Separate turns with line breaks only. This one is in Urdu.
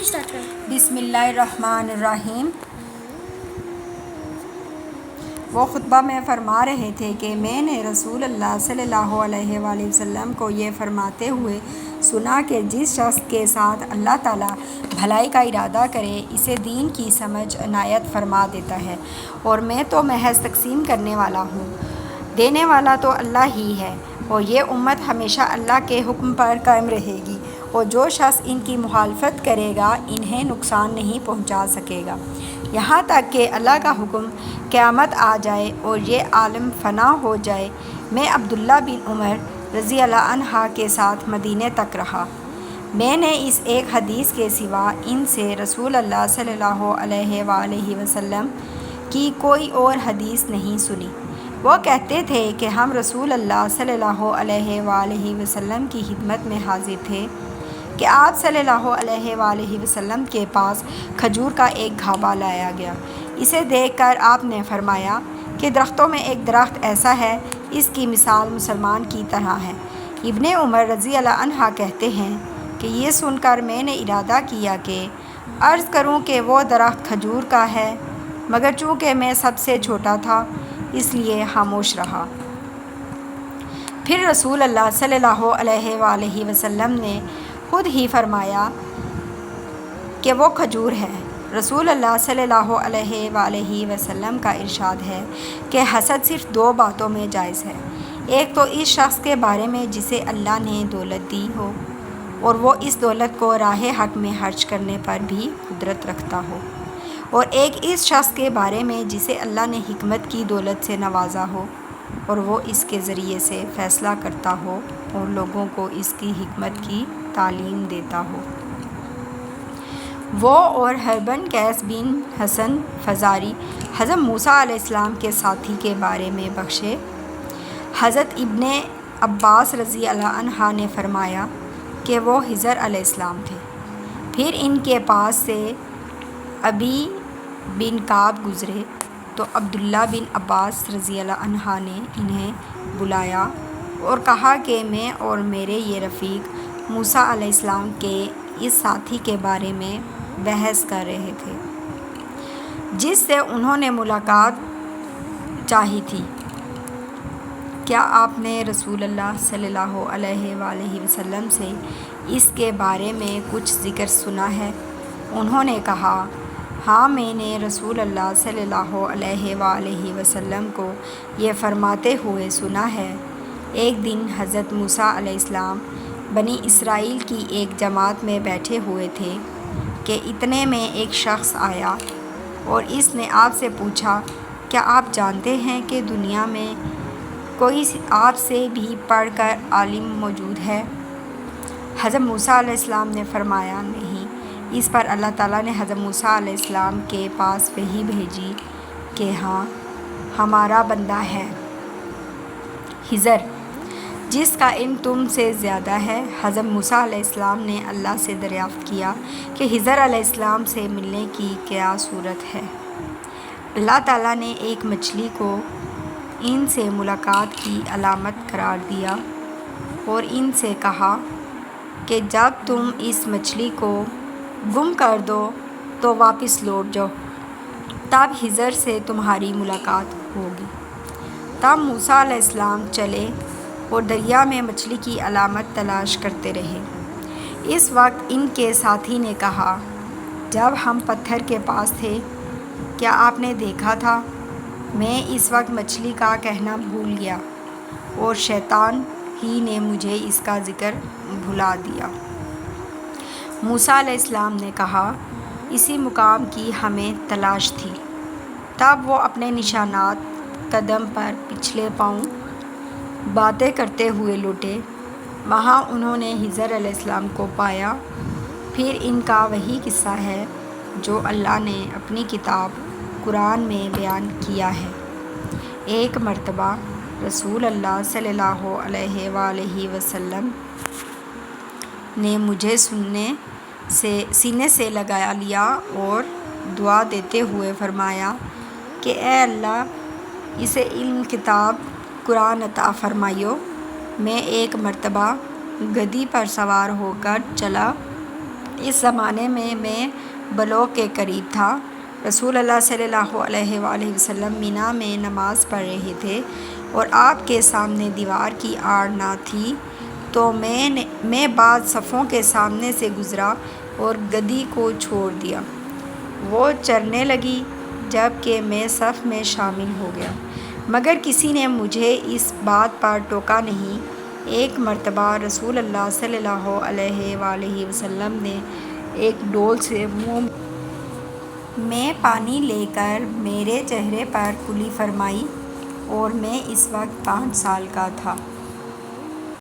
بسم اللہ الرحمن الرحیم۔ وہ خطبہ میں فرما رہے تھے کہ میں نے رسول اللہ صلی اللہ علیہ وآلہ وسلم کو یہ فرماتے ہوئے سنا کہ جس شخص کے ساتھ اللہ تعالیٰ بھلائی کا ارادہ کرے اسے دین کی سمجھ عنایت فرما دیتا ہے، اور میں تو محض تقسیم کرنے والا ہوں، دینے والا تو اللہ ہی ہے، اور یہ امت ہمیشہ اللہ کے حکم پر قائم رہے گی، اور جو شخص ان کی مخالفت کرے گا انہیں نقصان نہیں پہنچا سکے گا، یہاں تک کہ اللہ کا حکم قیامت آ جائے اور یہ عالم فنا ہو جائے۔ میں عبداللہ بن عمر رضی اللہ عنہ کے ساتھ مدینے تک رہا۔ میں نے اس ایک حدیث کے سوا ان سے رسول اللہ صلی اللہ علیہ وآلہ وسلم کی کوئی اور حدیث نہیں سنی۔ وہ کہتے تھے کہ ہم رسول اللہ صلی اللہ علیہ وآلہ وسلم کی خدمت میں حاضر تھے کہ آپ صلی اللہ علیہ وآلہ وسلم کے پاس کھجور کا ایک گھاوہ لایا گیا۔ اسے دیکھ کر آپ نے فرمایا کہ درختوں میں ایک درخت ایسا ہے، اس کی مثال مسلمان کی طرح ہے۔ ابن عمر رضی اللہ عنہ کہتے ہیں کہ یہ سن کر میں نے ارادہ کیا کہ عرض کروں کہ وہ درخت کھجور کا ہے، مگر چونکہ میں سب سے چھوٹا تھا اس لیے خاموش رہا۔ پھر رسول اللہ صلی اللہ علیہ وآلہ وسلم نے خود ہی فرمایا کہ وہ کھجور ہے۔ رسول اللہ صلی اللہ علیہ وآلہ وسلم کا ارشاد ہے کہ حسد صرف دو باتوں میں جائز ہے، ایک تو اس شخص کے بارے میں جسے اللہ نے دولت دی ہو اور وہ اس دولت کو راہ حق میں خرچ کرنے پر بھی قدرت رکھتا ہو، اور ایک اس شخص کے بارے میں جسے اللہ نے حکمت کی دولت سے نوازا ہو اور وہ اس کے ذریعے سے فیصلہ کرتا ہو اور لوگوں کو اس کی حکمت کی تعلیم دیتا ہو۔ وہ اور حربن قیس بن حسن فزاری حضرت موسیٰ علیہ السلام کے ساتھی کے بارے میں بخشے۔ حضرت ابن عباس رضی اللہ عنہ نے فرمایا کہ وہ خضر علیہ السلام تھے۔ پھر ان کے پاس سے ابی بن کعب گزرے تو عبداللہ بن عباس رضی اللہ عنہ نے انہیں بلایا اور کہا کہ میں اور میرے یہ رفیق موسیٰ علیہ السلام کے اس ساتھی کے بارے میں بحث کر رہے تھے جس سے انہوں نے ملاقات چاہی تھی۔ کیا آپ نے رسول اللہ صلی اللہ علیہ وآلہ وسلم سے اس کے بارے میں کچھ ذکر سنا ہے؟ انہوں نے کہا، ہاں، میں نے رسول اللہ صلی اللہ علیہ وآلہ وسلم کو یہ فرماتے ہوئے سنا ہے۔ ایک دن حضرت موسیٰ علیہ السلام بنی اسرائیل کی ایک جماعت میں بیٹھے ہوئے تھے کہ اتنے میں ایک شخص آیا اور اس نے آپ سے پوچھا، کیا آپ جانتے ہیں کہ دنیا میں کوئی آپ سے بھی پڑھ کر عالم موجود ہے؟ حضرت موسیٰ علیہ السلام نے فرمایا، نہیں۔ اس پر اللہ تعالیٰ نے حضرت موسیٰ علیہ السلام کے پاس وحی بھیجی کہ ہاں، ہمارا بندہ ہے خضر، جس کا علم تم سے زیادہ ہے۔ حضرت موسیٰ علیہ السلام نے اللہ سے دریافت کیا کہ خضر علیہ السلام سے ملنے کی کیا صورت ہے؟ اللہ تعالیٰ نے ایک مچھلی کو ان سے ملاقات کی علامت قرار دیا اور ان سے کہا کہ جب تم اس مچھلی کو گم کر دو تو واپس لوٹ جاؤ، تب خضر سے تمہاری ملاقات ہوگی۔ تب موسیٰ علیہ السلام چلے اور دریا میں مچھلی کی علامت تلاش کرتے رہے۔ اس وقت ان کے ساتھی نے کہا، جب ہم پتھر کے پاس تھے کیا آپ نے دیکھا تھا؟ میں اس وقت مچھلی کا کہنا بھول گیا اور شیطان ہی نے مجھے اس کا ذکر بھلا دیا۔ موسیٰ علیہ السلام نے کہا، اسی مقام کی ہمیں تلاش تھی۔ تب وہ اپنے نشانات قدم پر پچھلے پاؤں باتیں کرتے ہوئے لوٹے۔ وہاں انہوں نے خضر علیہ السلام کو پایا۔ پھر ان کا وہی قصہ ہے جو اللہ نے اپنی کتاب قرآن میں بیان کیا ہے۔ ایک مرتبہ رسول اللہ صلی اللہ علیہ وآلہ وسلم نے مجھے سینے سے لگا لیا اور دعا دیتے ہوئے فرمایا کہ اے اللہ، اسے علم کتاب قرآن عطا فرمائیو۔ میں ایک مرتبہ گدھی پر سوار ہو کر چلا اس زمانے میں بلوغ کے قریب تھا۔ رسول اللہ صلی اللہ علیہ وآلہ وسلم مینا میں نماز پڑھ رہے تھے اور آپ کے سامنے دیوار کی آڑ نہ تھی، تو میں بعض صفوں کے سامنے سے گزرا اور گدی کو چھوڑ دیا۔ وہ چرنے لگی جبکہ میں صف میں شامل ہو گیا، مگر کسی نے مجھے اس بات پر ٹوکا نہیں۔ ایک مرتبہ رسول اللہ صلی اللہ علیہ وآلہ وسلم نے ایک ڈول سے منہ میں پانی لے کر میرے چہرے پر کلی فرمائی اور میں اس وقت 5 سال کا تھا۔